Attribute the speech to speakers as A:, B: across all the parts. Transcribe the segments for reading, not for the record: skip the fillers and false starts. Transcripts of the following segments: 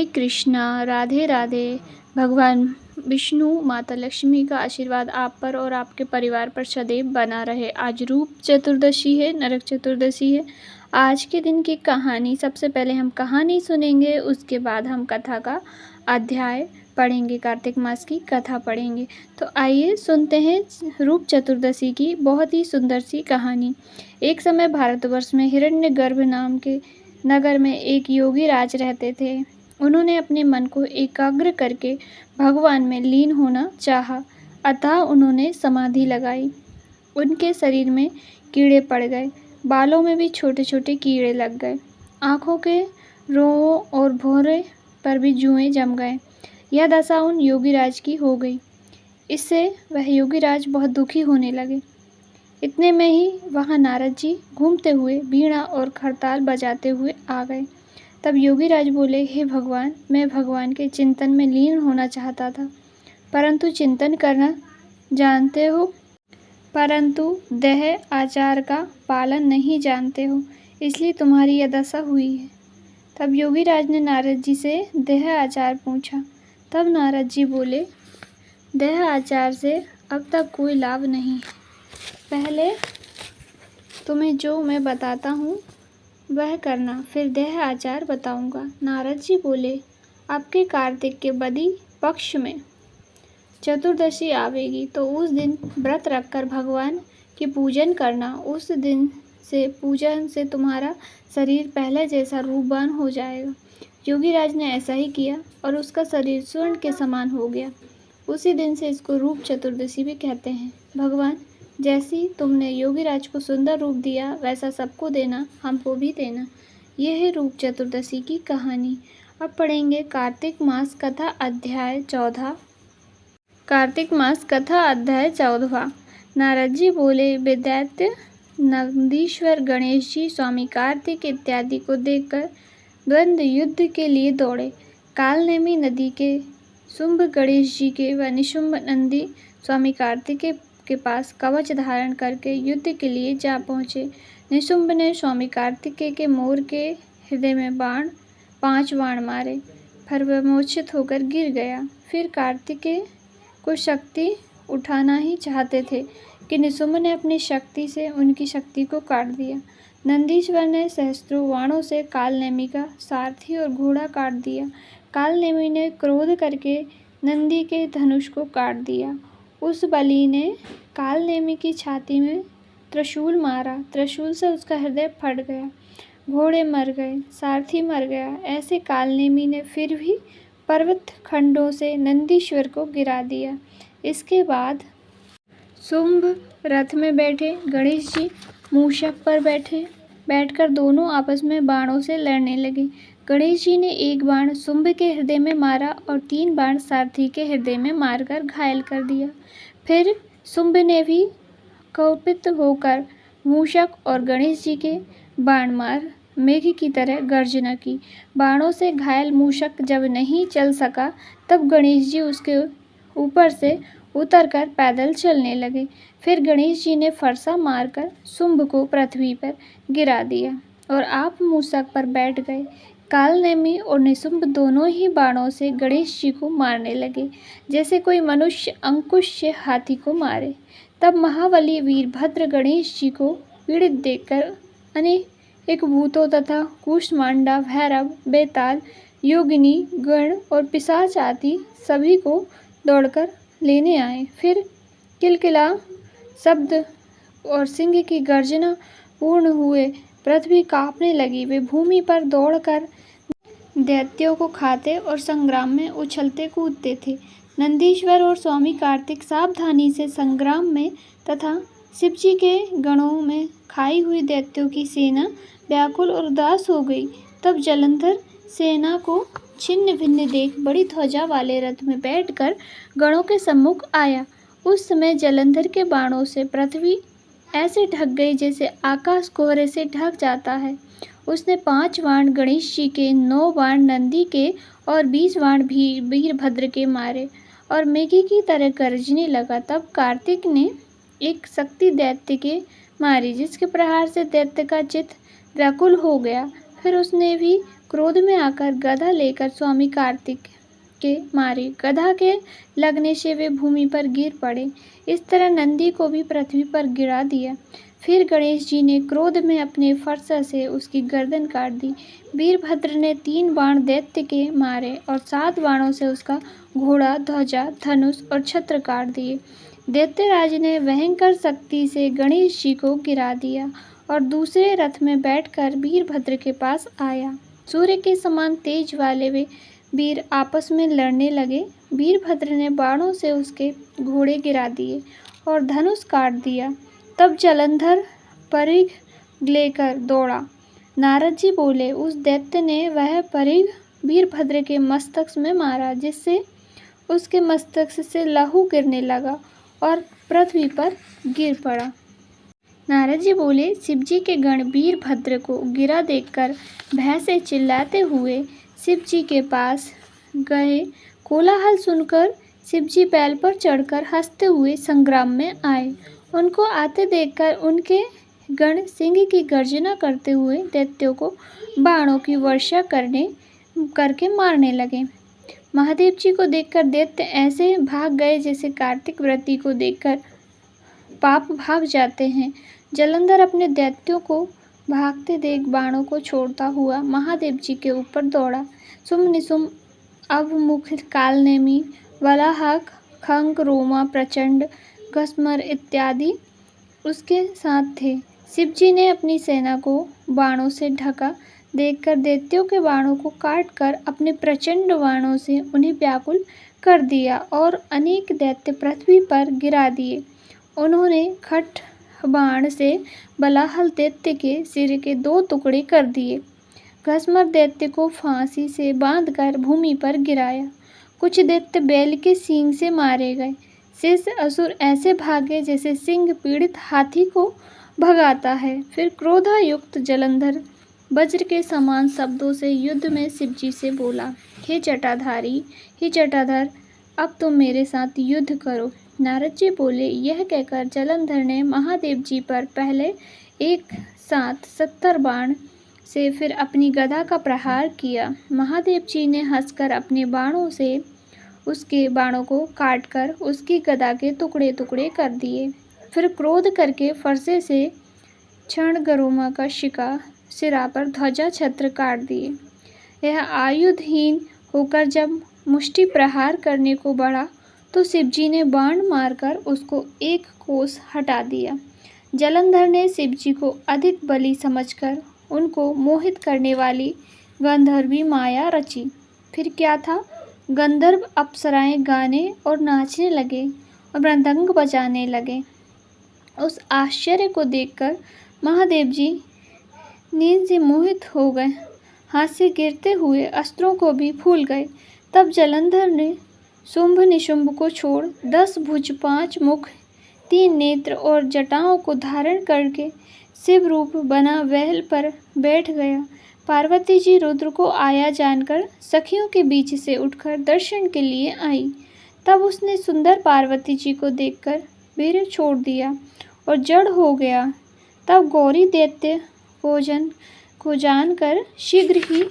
A: हरे कृष्णा, राधे राधे। भगवान विष्णु, माता लक्ष्मी का आशीर्वाद आप पर और आपके परिवार पर सदैव बना रहे। आज रूप चतुर्दशी है, नरक चतुर्दशी है। आज के दिन की कहानी, सबसे पहले हम कहानी सुनेंगे, उसके बाद हम कथा का अध्याय पढ़ेंगे, कार्तिक मास की कथा पढ़ेंगे। तो आइए सुनते हैं रूप चतुर्दशी की बहुत ही सुंदर सी कहानी। एक समय भारतवर्ष में हिरण्यगर्भ नाम के नगर में एक योगी राज रहते थे। उन्होंने अपने मन को एकाग्र करके भगवान में लीन होना चाहा, अतः उन्होंने समाधि लगाई। उनके शरीर में कीड़े पड़ गए, बालों में भी छोटे छोटे कीड़े लग गए, आँखों के रोओं और भौरे पर भी जुएं जम गए। यह दशा उन योगीराज की हो गई। इससे वह योगीराज बहुत दुखी होने लगे। इतने में ही वहाँ नारद जी घूमते हुए वीणा और खरताल बजाते हुए आ गए। तब योगीराज बोले, हे भगवान, मैं भगवान के चिंतन में लीन होना चाहता था, परंतु चिंतन करना जानते हो, परंतु देह आचार का पालन नहीं जानते हो, इसलिए तुम्हारी यह दशा हुई है। तब योगीराज ने नारद जी से देह आचार पूछा। तब नारद जी बोले, देह आचार से अब तक कोई लाभ नहीं है। पहले तुम्हें जो मैं बताता हूँ वह करना, फिर देह आचार बताऊँगा। नारद जी बोले, आपके कार्तिक के बदी पक्ष में चतुर्दशी आवेगी, तो उस दिन व्रत रखकर भगवान की पूजन करना। उस दिन से पूजन से तुम्हारा शरीर पहले जैसा रूपवान हो जाएगा। योगीराज ने ऐसा ही किया और उसका शरीर स्वर्ण के समान हो गया। उसी दिन से इसको रूप चतुर्दशी भी कहते हैं। भगवान, जैसी तुमने योगीराज को सुंदर रूप दिया, वैसा सबको देना, हमको भी देना। यह है रूप चतुर्दशी की कहानी। अब पढ़ेंगे कार्तिक मास कथा अध्याय 14। कार्तिक मास कथा अध्याय 14। नारद जी बोले, विदैत्य नंदीश्वर, गणेश जी, स्वामी कार्तिक इत्यादि को देखकर द्वंद्व युद्ध के लिए दौड़े। कालनेमी नदी के शुंभ गणेश जी के व निशुंभ नंदी स्वामी कार्तिक के पास कवच धारण करके युद्ध के लिए जा पहुँचे। निशुंभ ने स्वामी कार्तिकेय के मोर के हृदय में 5 बाण मारे, फिर वह मूर्छित होकर गिर गया। फिर कार्तिकेय को शक्ति उठाना ही चाहते थे कि निशुंभ ने अपनी शक्ति से उनकी शक्ति को काट दिया। नंदीश्वर ने सहस्त्रों बाणों से कालनेमी का सारथी और घोड़ा काट दिया। कालनेमी ने क्रोध करके नंदी के धनुष को काट दिया। उस बलि ने कालनेमी की छाती में त्रिशूल मारा, त्रिशूल से उसका हृदय फट गया, घोड़े मर गए, सारथी मर गया। ऐसे कालनेमी ने फिर भी पर्वत खंडों से नंदीश्वर को गिरा दिया। इसके बाद शुंभ रथ में बैठे, गणेश जी मूषक पर बैठकर दोनों आपस में बाणों से लड़ने लगे। गणेश जी ने एक बाण शुंभ के हृदय में मारा और 3 बाण सारथी के हृदय में मारकर घायल कर दिया। फिर शुंभ ने भी कोपित होकर मूषक और गणेश जी के बाण मार मेघ की तरह गर्जना की। बाणों से घायल मूषक जब नहीं चल सका, तब गणेश जी उसके ऊपर से उतरकर पैदल चलने लगे। फिर गणेश जी ने फरसा मारकर शुंभ को पृथ्वी पर गिरा दिया और आप मूषक पर बैठ गए। कालनेमी और निशुंभ दोनों ही बाणों से गणेश जी को मारने लगे, जैसे कोई मनुष्य अंकुश से हाथी को मारे। तब महाबली वीरभद्र गणेश जी को पीड़ित देखकर अनेक भूतों तथा कूष्मांडा, भैरव, बेताल, योगिनी गण और पिशाच आदि सभी को दौड़कर लेने आए। फिर किलकिला शब्द और सिंह की गर्जना पूर्ण हुए, पृथ्वी कांपने लगी। वे भूमि पर दौड़कर दैत्यों को खाते और संग्राम में उछलते कूदते थे। नंदीश्वर और स्वामी कार्तिक सावधानी से संग्राम में तथा शिवजी के गणों में खाई हुई दैत्यों की सेना व्याकुल और उदास हो गई। तब जलंधर सेना को छिन्न भिन्न देख बड़ी ध्वजा वाले रथ में बैठकर गणों के सम्मुख आया। उस समय जलंधर के बाणों से पृथ्वी ऐसे ढक गई जैसे आकाश कोहरे से ढक जाता है। उसने 5 बाण गणेश जी के, 9 बाण नंदी के और 20 बाण भी वीरभद्र के मारे और मेघी की तरह गरजने लगा। तब कार्तिक ने एक शक्ति दैत्य के मारी, जिसके प्रहार से दैत्य का चित्त व्याकुल हो गया। फिर उसने भी क्रोध में आकर गदा लेकर स्वामी कार्तिक के मारे। गदा के लगने से वे भूमि पर गिर पड़े। इस तरह नंदी को भी पृथ्वी पर गिरा दिया। फिर गणेश जी ने क्रोध में अपने फरसा से उसकी गर्दन काट दी। वीरभद्र ने 3 बाण दैत्य के मारे और 7 बाणों से उसका घोड़ा, ध्वजा, धनुष और छत्र काट दिए। दैत्यराज ने भयंकर शक्ति से गणेश जी को गिरा दिया और दूसरे रथ में बैठकर वीरभद्र के पास आया। सूर्य के समान तेज वाले वे वीर आपस में लड़ने लगे। वीरभद्र ने बाणों से उसके घोड़े गिरा दिए और धनुष काट दिया। तब जलंधर परिघ लेकर दौड़ा। नारद जी बोले, उस दैत्य ने वह परिघ वीरभद्र के मस्तक में मारा, जिससे उसके मस्तक से लहू गिरने लगा और पृथ्वी पर गिर पड़ा। नारद जी बोले, शिवजी के गण वीरभद्र को गिरा देखकर भय से चिल्लाते हुए शिवजी के पास गए। कोलाहल सुनकर शिवजी बैल पर चढ़कर हंसते हुए संग्राम में आए। उनको आते देखकर उनके गण सिंह की गर्जना करते हुए दैत्यों को बाणों की वर्षा करके मारने लगे। महादेव जी को देखकर दैत्य ऐसे भाग गए जैसे कार्तिक व्रती को देखकर पाप भाग जाते हैं। जलंधर अपने दैत्यों को भागते देख बाणों को छोड़ता हुआ महादेव जी के ऊपर दौड़ा। सुम निसुम, अवमुख, कालनेमी, वलाहक, खंग, रोमा, प्रचंड, घस्मर इत्यादि उसके साथ थे। शिवजी ने अपनी सेना को बाणों से ढका देखकर दैत्यों के बाणों को काटकर अपने प्रचंड बाणों से उन्हें व्याकुल कर दिया और अनेक दैत्य पृथ्वी पर गिरा दिए। उन्होंने खट बाण से बलाहल दैत्य के सिर के 2 टुकड़े कर दिए। घस्मर दैत्य को फांसी से बांधकर भूमि पर गिराया। कुछ दैत्य बैल के सींग से मारे गए। शेष असुर ऐसे भागे जैसे सिंह पीड़ित हाथी को भगाता है। फिर क्रोधायुक्त जलंधर वज्र के समान शब्दों से युद्ध में शिवजी से बोला, हे जटाधारी, हे जटाधर, अब तुम मेरे साथ युद्ध करो। नारद जी बोले, यह कहकर जलंधर ने महादेव जी पर पहले एक साथ 70 बाण से फिर अपनी गदा का प्रहार किया। महादेव जी ने हंसकर अपने बाणों से उसके बाणों को काटकर उसकी गदा के टुकड़े टुकड़े कर दिए। फिर क्रोध करके फरसे से क्षण गरुमा का सिरा पर ध्वजा छत्र काट दिए। यह आयुधहीन होकर जब मुष्टि प्रहार करने को बढ़ा तो शिवजी ने बाण मारकर उसको 1 कोस हटा दिया। जलंधर ने शिवजी को अधिक बली समझकर उनको मोहित करने वाली गंधर्वी माया रची। फिर क्या था, गंधर्व अप्सराएं गाने और नाचने लगे और मृदंग बजाने लगे। उस आश्चर्य को देखकर महादेव जी नींद से मोहित हो गए। हाथ से गिरते हुए अस्त्रों को भी भूल गए। तब जलंधर ने शुंभ निशुंभ को छोड़ 10 भुज, 5 मुख, 3 नेत्र और जटाओं को धारण करके शिव रूप बना बैल पर बैठ गया। पार्वती जी रुद्र को आया जानकर सखियों के बीच से उठकर दर्शन के लिए आई। तब उसने सुंदर पार्वती जी को देखकर वीर्य छोड़ दिया और जड़ हो गया। तब गौरी दैत्य भोजन को जानकर शीघ्र ही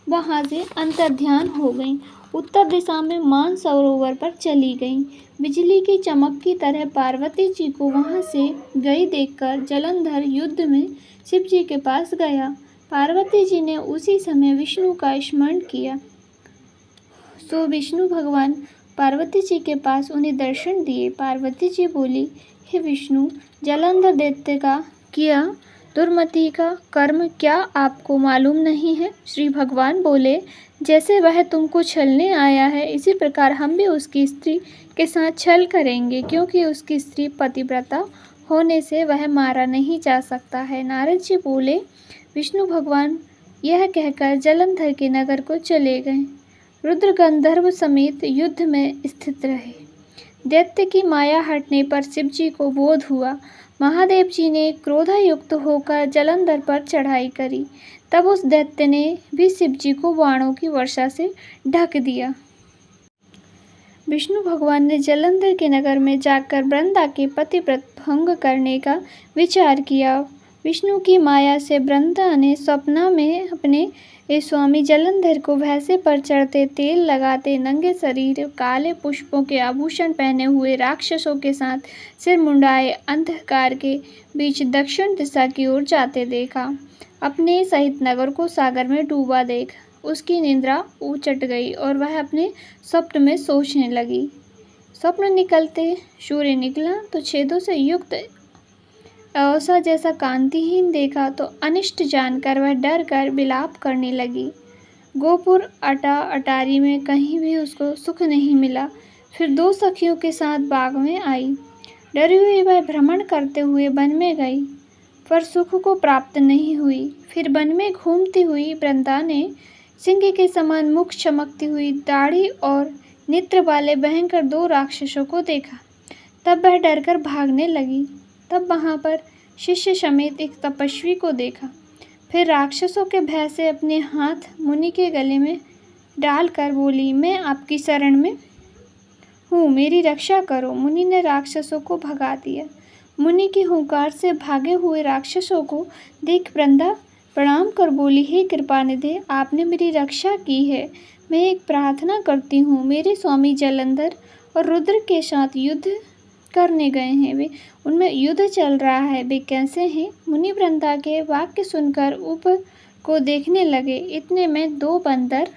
A: वहाँ से अंतर्ध्यान हो गई। उत्तर दिशा में मानसरोवर पर चली गईं। बिजली की चमक की तरह पार्वती जी को वहाँ से गई देखकर जलंधर युद्ध में शिव जी के पास गया। पार्वती जी ने उसी समय विष्णु का स्मरण किया। सो विष्णु भगवान पार्वती जी के पास उन्हें दर्शन दिए। पार्वती जी बोली, हे विष्णु, जलंधर दैत्य का किया दुर्मति का कर्म क्या आपको मालूम नहीं है? श्री भगवान बोले, जैसे वह तुमको छलने आया है इसी प्रकार हम भी उसकी स्त्री के साथ छल करेंगे, क्योंकि उसकी स्त्री पतिव्रता होने से वह मारा नहीं जा सकता है। नारद जी बोले, विष्णु भगवान यह कहकर जलंधर के नगर को चले गए। रुद्र गंधर्व समेत युद्ध में स्थित रहे। दैत्य की माया हटने पर शिव जी को बोध हुआ। महादेव जी ने क्रोधायुक्त होकर जलंधर पर चढ़ाई करी। तब उस दैत्य ने भी शिव जी को बाणों की वर्षा से ढक दिया। विष्णु भगवान ने जलंधर के नगर में जाकर वृंदा के पतिव्रत भंग करने का विचार किया। विष्णु की माया से वृंदा ने स्वप्न में अपने इस स्वामी जलंधर को भैंसे पर चढ़ते, तेल लगाते, नंगे शरीर, काले पुष्पों के आभूषण पहने हुए राक्षसों के साथ सिर मुंडाए अंधकार के बीच दक्षिण दिशा की ओर जाते देखा। अपने सहित नगर को सागर में डूबा देख उसकी निद्रा उचट गई और वह अपने स्वप्न में सोचने लगी। स्वप्न निकलते सूर्य निकला तो छेदों से युक्त औसा जैसा कांतिहीन देखा तो अनिष्ट जानकर वह डर कर विलाप करने लगी। गोपुर अटारी में कहीं भी उसको सुख नहीं मिला। फिर 2 सखियों के साथ बाग में आई। डरी हुई वह भ्रमण करते हुए वन में गई, पर सुख को प्राप्त नहीं हुई। फिर वन में घूमती हुई वृंदा ने सिंह के समान मुख चमकती हुई दाढ़ी और नेत्र वाले भयंकर 2 राक्षसों को देखा। तब वह डरकर भागने लगी। तब वहाँ पर शिष्य समेत एक तपस्वी को देखा। फिर राक्षसों के भय से अपने हाथ मुनि के गले में डालकर बोली, मैं आपकी शरण में हूँ, मेरी रक्षा करो। मुनि ने राक्षसों को भगा दिया। मुनि की हुंकार से भागे हुए राक्षसों को देख वृंदा प्रणाम कर बोली, हे कृपानिधि, आपने मेरी रक्षा की है। मैं एक प्रार्थना करती हूँ। मेरे स्वामी जलंधर और रुद्र के साथ युद्ध करने गए हैं। वे उनमें युद्ध चल रहा है। वे कैसे हैं? मुनि वृंदा के वाक्य सुनकर ऊपर को देखने लगे। इतने में 2 बंदर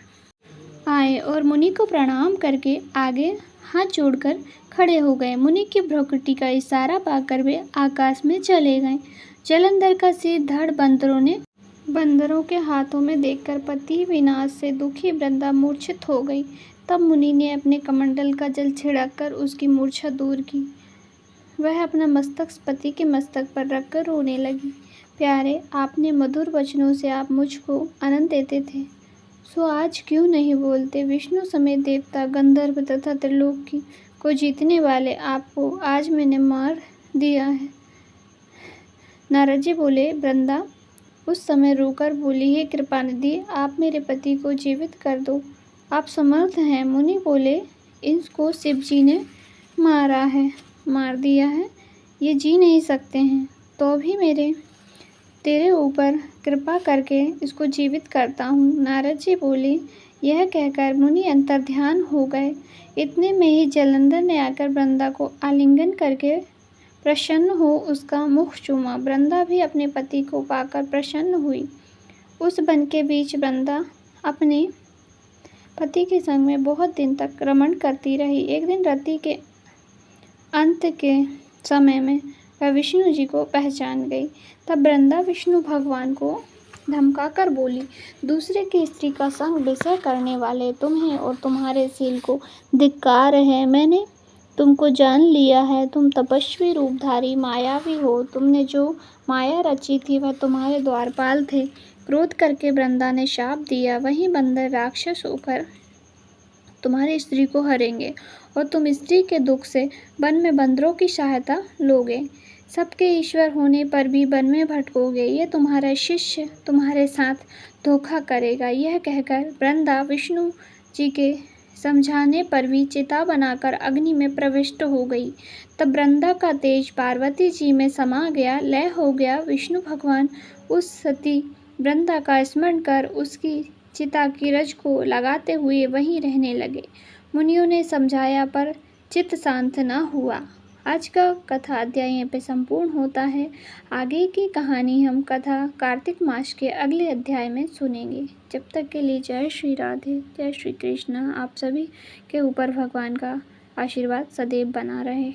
A: आए और मुनि को प्रणाम करके आगे हाथ जोड़कर खड़े हो गए। मुनि की भ्रुकुटी का इशारा पाकर वे आकाश में चले गए। जलंधर का सिर धड़ बंदरों के हाथों में देखकर पति विनाश से दुखी वृंदा मूर्छित हो गई। तब मुनि ने अपने कमंडल का जल छिड़ककर उसकी मूर्छा दूर की। वह अपना मस्तक पति के मस्तक पर रखकर रोने लगी। प्यारे, आपने मधुर वचनों से आप मुझको आनंद देते थे, सो आज क्यों नहीं बोलते? विष्णु समेत देवता, गंधर्व तथा त्रिलोक को जीतने वाले आपको आज मैंने मार दिया है। नारद जी बोले। वृंदा उस समय रोकर बोली, हे कृपानिधि, आप मेरे पति को जीवित कर दो, आप समर्थ हैं। मुनि बोले, इसको शिव जी ने मार दिया है, ये जी नहीं सकते हैं, तो भी तेरे ऊपर कृपा करके इसको जीवित करता हूँ। नारद जी बोले। यह कहकर मुनि अंतर्ध्यान हो गए। इतने में ही जलंधर ने आकर वृंदा को आलिंगन करके प्रसन्न हो उसका मुख चूमा। वृंदा भी अपने पति को पाकर प्रसन्न हुई। उस वन के बीच वृंदा अपने पति के संग में बहुत दिन तक रमण करती रही। एक दिन रात्रि के अंत के समय में वह विष्णु जी को पहचान गई। तब वृंदा विष्णु भगवान को धमकाकर बोली, दूसरे की स्त्री का संग विषय करने वाले तुम्हें और तुम्हारे शील को धिक्कार है। मैंने तुमको जान लिया है। तुम तपस्वी रूपधारी मायावी हो। तुमने जो माया रची थी वह तुम्हारे द्वारपाल थे। क्रोध करके वृंदा ने शाप दिया, वहीं बंदर राक्षस होकर तुम्हारी स्त्री को हरेंगे और तुम स्त्री के दुख से वन में बंदरों की सहायता लोगे। सबके ईश्वर होने पर भी वन में भटकोगे। ये तुम्हारा शिष्य तुम्हारे साथ धोखा करेगा। यह कहकर वृंदा विष्णु जी के समझाने पर भी चिता बनाकर अग्नि में प्रविष्ट हो गई। तब वृंदा का तेज पार्वती जी में समा गया, लय हो गया। विष्णु भगवान उस सती वृंदा का स्मरण कर उसकी चिता की रज को लगाते हुए वहीं रहने लगे। मुनियों ने समझाया पर चित्त शांत न हुआ। आज का कथा अध्याय यहाँ पे संपूर्ण होता है। आगे की कहानी हम कथा कार्तिक मास के अगले अध्याय में सुनेंगे। जब तक के लिए जय श्री राधे, जय श्री कृष्ण। आप सभी के ऊपर भगवान का आशीर्वाद सदैव बना रहे।